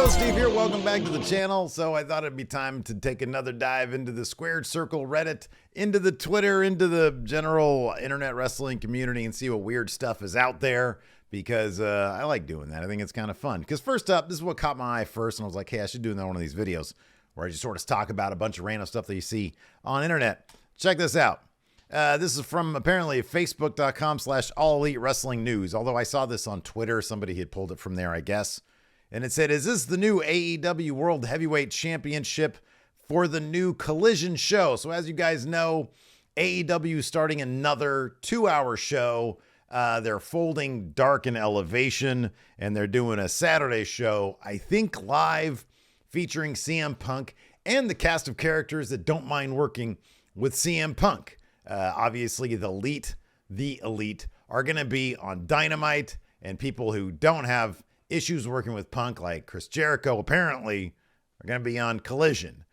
Steve here. Welcome back to the channel. So I thought it'd be time to take another dive into the Squared Circle Reddit, into the Twitter, into the general internet wrestling community and see what weird stuff is out there because I like doing that. I think it's kind of fun. Because first up, this is what caught my eye first, and I was like, hey, I should do one of these videos where I just sort of talk about a bunch of random stuff that you see on internet. Check this out. This is from apparently facebook.com/All Elite Wrestling News. Although I saw this on Twitter, somebody had pulled it from there, I guess. And it said, is this the new AEW World Heavyweight Championship for the new Collision show? So as you guys know, AEW is starting another 2-hour show. They're folding Dark and Elevation, and they're doing a Saturday show, I think live, featuring CM Punk and the cast of characters that don't mind working with CM Punk. Obviously, the elite are going to be on Dynamite, and people who don't have issues working with Punk, like Chris Jericho, apparently are going to be on Collision.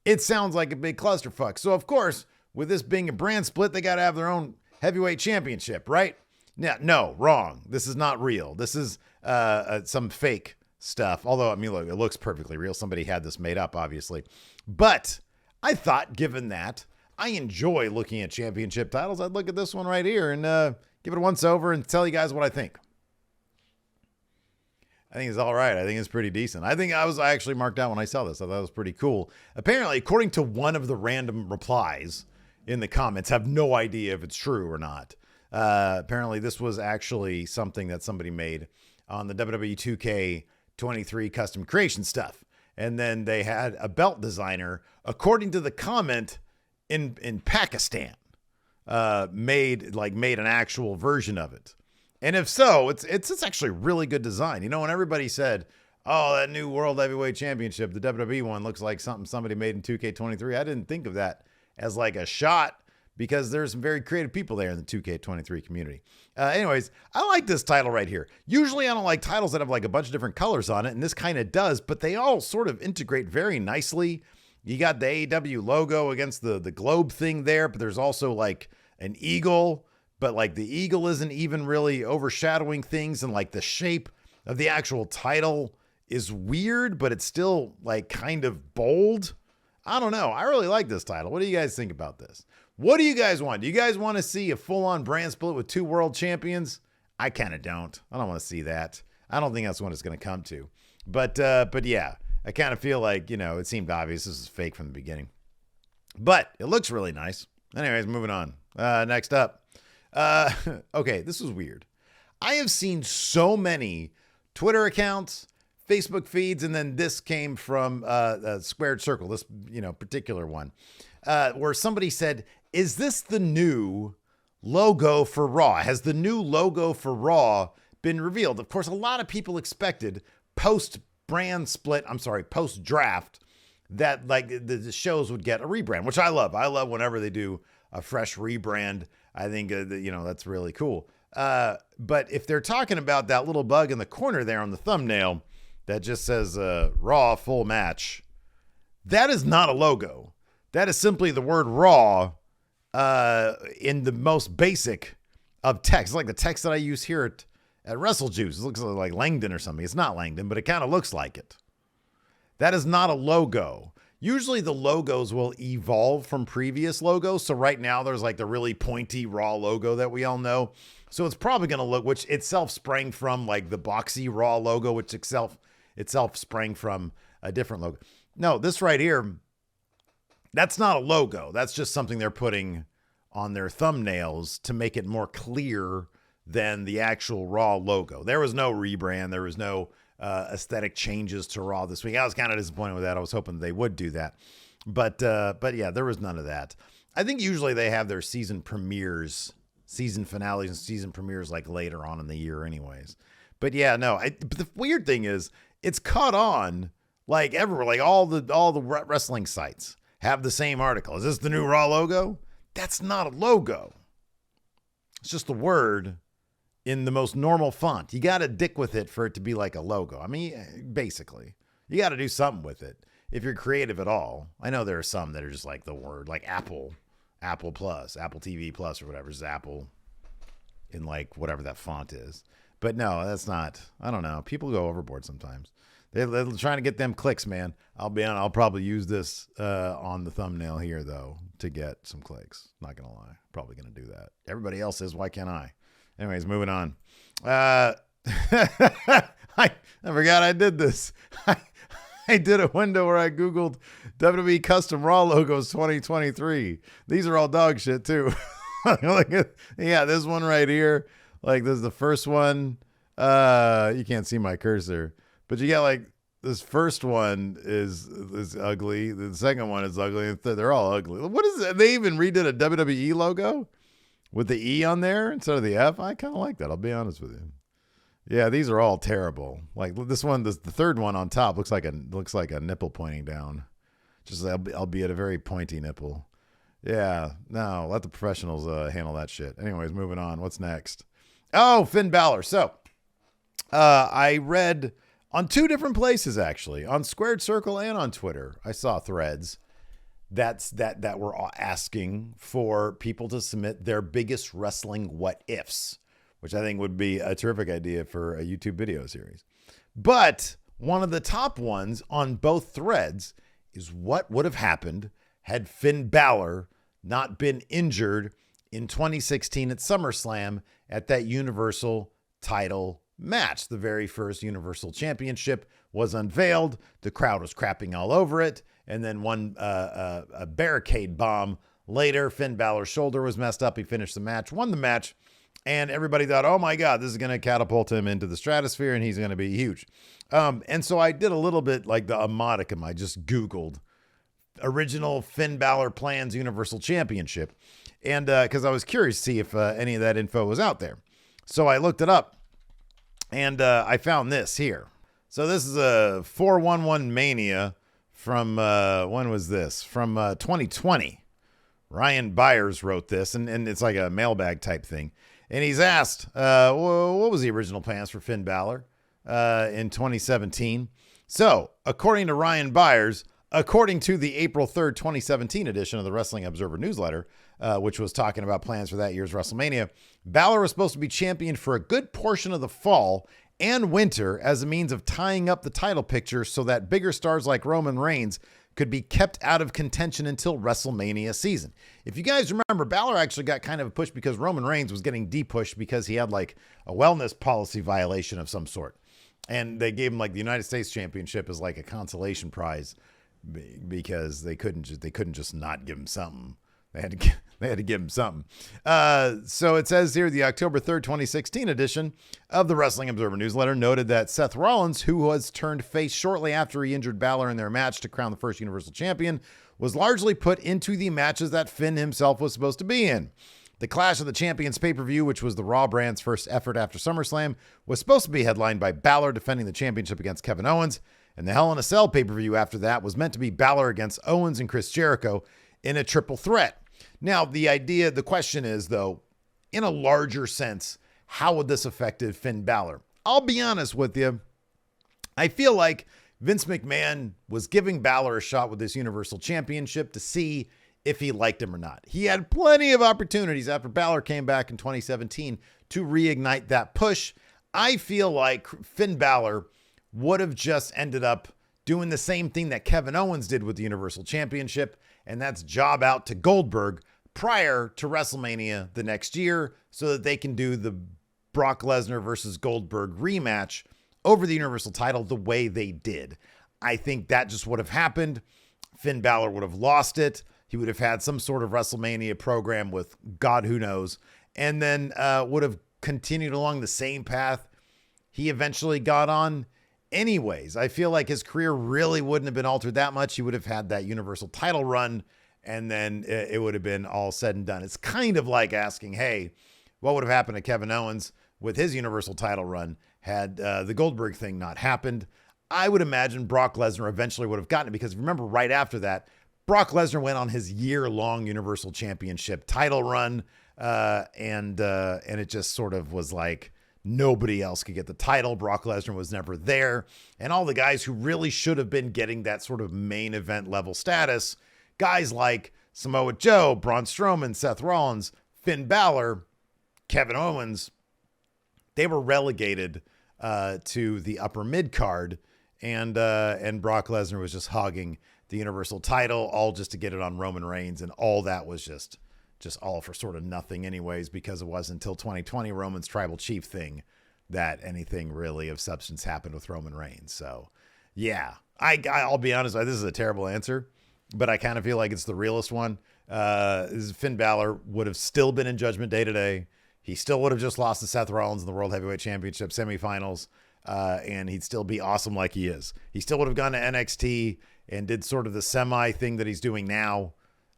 It sounds like a big clusterfuck. So, of course, with this being a brand split, they got to have their own heavyweight championship, right? No, wrong. This is not real. This is some fake stuff. Although, I mean, look, it looks perfectly real. Somebody had this made up, obviously. But I thought, given that I enjoy looking at championship titles, I'd look at this one right here and give it a once over and tell you guys what I think. I think it's all right. I think it's pretty decent. I actually marked out when I saw this. I thought it was pretty cool. Apparently, according to one of the random replies in the comments, have no idea if it's true or not. Apparently, this was actually something that somebody made on the WWE 2K23 custom creation stuff. And then they had a belt designer, according to the comment, in Pakistan, made an actual version of it. And if so, it's actually really good design. You know, when everybody said, oh, that new World Heavyweight Championship, the WWE one, looks like something somebody made in 2K23, I didn't think of that as like a shot because there's some very creative people there in the 2K23 community. Anyways, I like this title right here. Usually I don't like titles that have like a bunch of different colors on it, and this kind of does, but they all sort of integrate very nicely. You got the AEW logo against the globe thing there, but there's also like an eagle, but like the eagle isn't even really overshadowing things, and like the shape of the actual title is weird, but it's still like kind of bold. I don't know. I really like this title. What do you guys think about this? What do you guys want? Do you guys want to see a full-on brand split with 2 world champions? I kind of don't. I don't want to see that. I don't think that's what it's going to come to. But yeah, I kind of feel like, you know, it seemed obvious this is fake from the beginning. But it looks really nice. Anyways, moving on. Next up. Okay, this is weird. I have seen so many Twitter accounts, Facebook feeds, and then this came from Squared Circle, this particular one, where somebody said, is this the new logo for Raw? Has the new logo for Raw been revealed? Of course, a lot of people expected post-draft that like the shows would get a rebrand, which I love. I love whenever they do a fresh rebrand. I think, that's really cool. But if they're talking about that little bug in the corner there on the thumbnail that just says Raw full match, that is not a logo. That is simply the word Raw in the most basic of text, like the text that I use here at WrestleJuice. It looks like Langdon or something. It's not Langdon, but it kind of looks like it. That is not a logo. Usually the logos will evolve from previous logos. So right now there's like the really pointy Raw logo that we all know. So it's probably going to look, which itself sprang from like the boxy Raw logo, which itself sprang from a different logo. No, this right here, that's not a logo. That's just something they're putting on their thumbnails to make it more clear than the actual Raw logo. There was no rebrand. There was no aesthetic changes to Raw this week. I was kind of disappointed with that. I was hoping they would do that. But yeah, there was none of that. I think usually they have their season finales and season premieres like later on in the year anyways. But yeah, no, but the weird thing is it's caught on like everywhere, like all the wrestling sites have the same article. Is this the new Raw logo? That's not a logo. It's just the word in the most normal font. You got to dick with it for it to be like a logo. I mean, basically, you got to do something with it if you're creative at all. I know there are some that are just like the word, like Apple Plus, Apple TV Plus, or whatever is Apple in like whatever that font is. But no, that's not. I don't know. People go overboard sometimes. They're trying to get them clicks, man. I'll probably use this on the thumbnail here, though, to get some clicks. Not going to lie. Probably going to do that. Everybody else says, why can't I? Anyways, moving on. I forgot I did this. I did a window where I Googled WWE Custom Raw logos 2023. These are all dog shit, too. This one right here. Like, this is the first one. You can't see my cursor. But you got, like, this first one is ugly. The second one is ugly. They're all ugly. What is it? They even redid a WWE logo with the E on there instead of the F. I kind of like that. I'll be honest with you. Yeah, these are all terrible. Like this one, the third one on top looks like a nipple pointing down. Just albeit a very pointy nipple. Yeah, no, let the professionals handle that shit. Anyways, moving on. What's next? Oh, Finn Balor. So, I read on two different places, actually, on Squared Circle and on Twitter. I saw threads that were asking for people to submit their biggest wrestling what ifs, which I think would be a terrific idea for a YouTube video series. But one of the top ones on both threads is what would have happened had Finn Balor not been injured in 2016 at SummerSlam at that Universal title match. The very first Universal Championship was unveiled. The crowd was crapping all over it. And then a barricade bomb later, Finn Balor's shoulder was messed up. He finished the match, won the match. And everybody thought, oh my God, this is going to catapult him into the stratosphere and he's going to be huge. And so I did a little bit like a modicum. I just Googled original Finn Balor plans Universal Championship. And because I was curious to see if any of that info was out there. So I looked it up and I found this here. So this is a 411 Mania from, when was this? From 2020. Ryan Byers wrote this and it's like a mailbag type thing. And he's asked, what was the original plans for Finn Balor in 2017? So, according to Ryan Byers, according to the April 3rd, 2017 edition of the Wrestling Observer newsletter, which was talking about plans for that year's WrestleMania, Balor was supposed to be championed for a good portion of the fall and winter as a means of tying up the title picture so that bigger stars like Roman Reigns could be kept out of contention until WrestleMania season. If you guys remember, Balor actually got kind of a push because Roman Reigns was getting de-pushed because he had like a wellness policy violation of some sort. And they gave him like the United States Championship as like a consolation prize because they couldn't just not give him something. They had to give him something. So it says here, the October 3rd, 2016 edition of the Wrestling Observer newsletter noted that Seth Rollins, who was turned face shortly after he injured Balor in their match to crown the first Universal Champion, was largely put into the matches that Finn himself was supposed to be in. The Clash of the Champions pay-per-view, which was the Raw brand's first effort after SummerSlam, was supposed to be headlined by Balor defending the championship against Kevin Owens, and the Hell in a Cell pay-per-view after that was meant to be Balor against Owens and Chris Jericho in a triple threat. Now, the question is, though, in a larger sense, how would this affect Finn Balor? I'll be honest with you. I feel like Vince McMahon was giving Balor a shot with this Universal Championship to see if he liked him or not. He had plenty of opportunities after Balor came back in 2017 to reignite that push. I feel like Finn Balor would have just ended up doing the same thing that Kevin Owens did with the Universal Championship, and that's job out to Goldberg prior to WrestleMania the next year so that they can do the Brock Lesnar versus Goldberg rematch over the Universal title the way they did. I think that just would have happened. Finn Balor would have lost it. He would have had some sort of WrestleMania program with God who knows, and then would have continued along the same path he eventually got on. Anyways, I feel like his career really wouldn't have been altered that much. He would have had that Universal title run, and then it would have been all said and done. It's kind of like asking, hey, what would have happened to Kevin Owens with his Universal title run had the Goldberg thing not happened? I would imagine Brock Lesnar eventually would have gotten it because remember, right after that, Brock Lesnar went on his year-long Universal Championship title run, and it just sort of was like, nobody else could get the title. Brock Lesnar was never there. And all the guys who really should have been getting that sort of main event level status, guys like Samoa Joe, Braun Strowman, Seth Rollins, Finn Balor, Kevin Owens, they were relegated to the upper mid card and Brock Lesnar was just hogging the Universal title, all just to get it on Roman Reigns, and all that was just all for sort of nothing anyways, because it wasn't until 2020 Roman's tribal chief thing that anything really of substance happened with Roman Reigns. So yeah, I'll be honest, this is a terrible answer, but I kind of feel like it's the realest one. Finn Balor would have still been in Judgment Day today. He still would have just lost to Seth Rollins in the World Heavyweight Championship semifinals, and he'd still be awesome like he is. He still would have gone to NXT and did sort of the semi thing that he's doing now.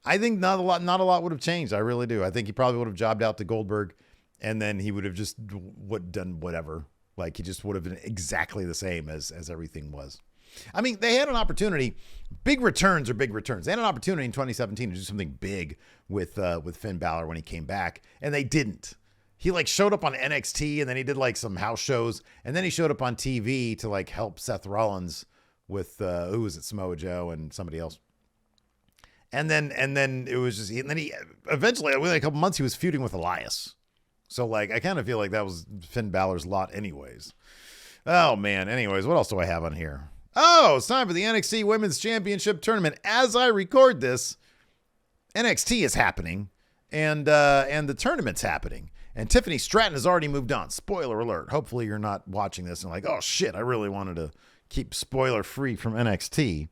I think not a lot would have changed. I really do. I think he probably would have jobbed out to Goldberg, and then he would have just done whatever. Like, he just would have been exactly the same as everything was. I mean, they had an opportunity. Big returns are big returns. They had an opportunity in 2017 to do something big with Finn Balor when he came back, and they didn't. He like showed up on NXT, and then he did like some house shows, and then he showed up on TV to like help Seth Rollins with who was it, Samoa Joe and somebody else. And then it was just, and then he eventually, within a couple months, he was feuding with Elias. So like, I kind of feel like that was Finn Balor's lot anyways. Oh man. Anyways, what else do I have on here? Oh, it's time for the NXT Women's Championship tournament. As I record this, NXT is happening, and the tournament's happening. And Tiffany Stratton has already moved on. Spoiler alert. Hopefully you're not watching this and like, oh shit, I really wanted to keep spoiler free from NXT.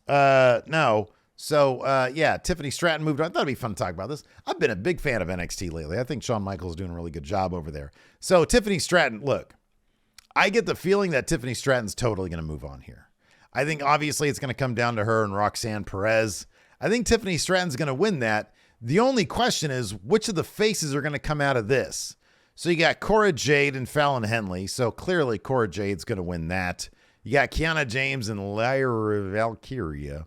No. So, yeah, Tiffany Stratton moved on. I thought it'd be fun to talk about this. I've been a big fan of NXT lately. I think Shawn Michaels is doing a really good job over there. So, Tiffany Stratton, look, I get the feeling that Tiffany Stratton's totally going to move on here. I think, obviously, it's going to come down to her and Roxanne Perez. I think Tiffany Stratton's going to win that. The only question is, which of the faces are going to come out of this? So, you got Cora Jade and Fallon Henley. So, clearly, Cora Jade's going to win that. You got Kiana James and Lyra Valkyria.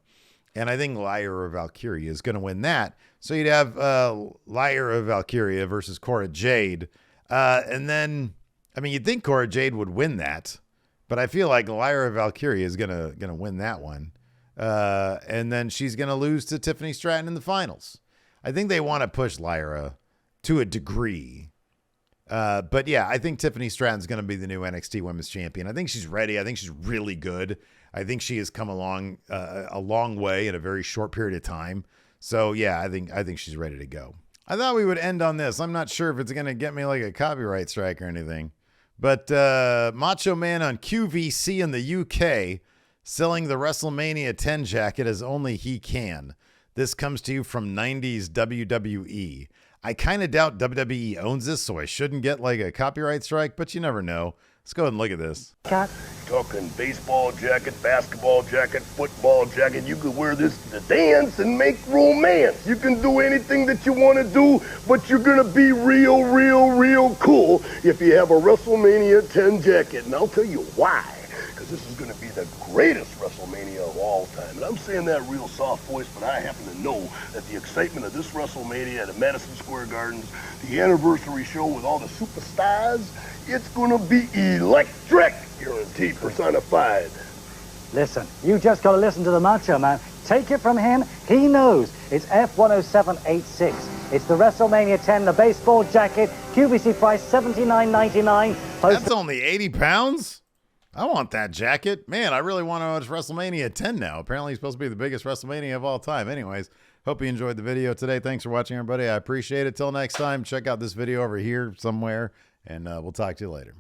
And I think Lyra Valkyria is going to win that. So you'd have Lyra Valkyria versus Cora Jade. And then, I mean, you'd think Cora Jade would win that. But I feel like Lyra Valkyria is gonna win that one. And then she's going to lose to Tiffany Stratton in the finals. I think they want to push Lyra to a degree. But yeah, I think Tiffany Stratton's going to be the new NXT Women's Champion. I think she's ready. I think she's really good. I think she has come along a long way in a very short period of time. So yeah, I think she's ready to go. I thought we would end on this. I'm not sure if it's going to get me like a copyright strike or anything, but Macho Man on QVC in the UK selling the WrestleMania 10 jacket as only he can. This comes to you from 90s WWE. I kind of doubt WWE owns this, so I shouldn't get like a copyright strike, but you never know. Let's go ahead and look at this. Talking baseball jacket, basketball jacket, football jacket. You could wear this to dance and make romance. You can do anything that you want to do, but you're going to be real cool if you have a WrestleMania 10 jacket. And I'll tell you why. Because this is going to be the greatest WrestleMania of all time. And I'm saying that real soft voice, but I happen to know that the excitement of this WrestleMania at Madison Square Gardens, the anniversary show with all the superstars, it's going to be electric, guaranteed personified. Listen, you just got to listen to the Macho Man. Take it from him, he knows. It's F10786. It's the WrestleMania 10, the baseball jacket, QVC price $79.99. That's only 80 pounds? I want that jacket. Man, I really want to watch WrestleMania 10 now. Apparently it's supposed to be the biggest WrestleMania of all time. Anyways, hope you enjoyed the video today. Thanks for watching, everybody. I appreciate it. Till next time, check out this video over here somewhere, and we'll talk to you later.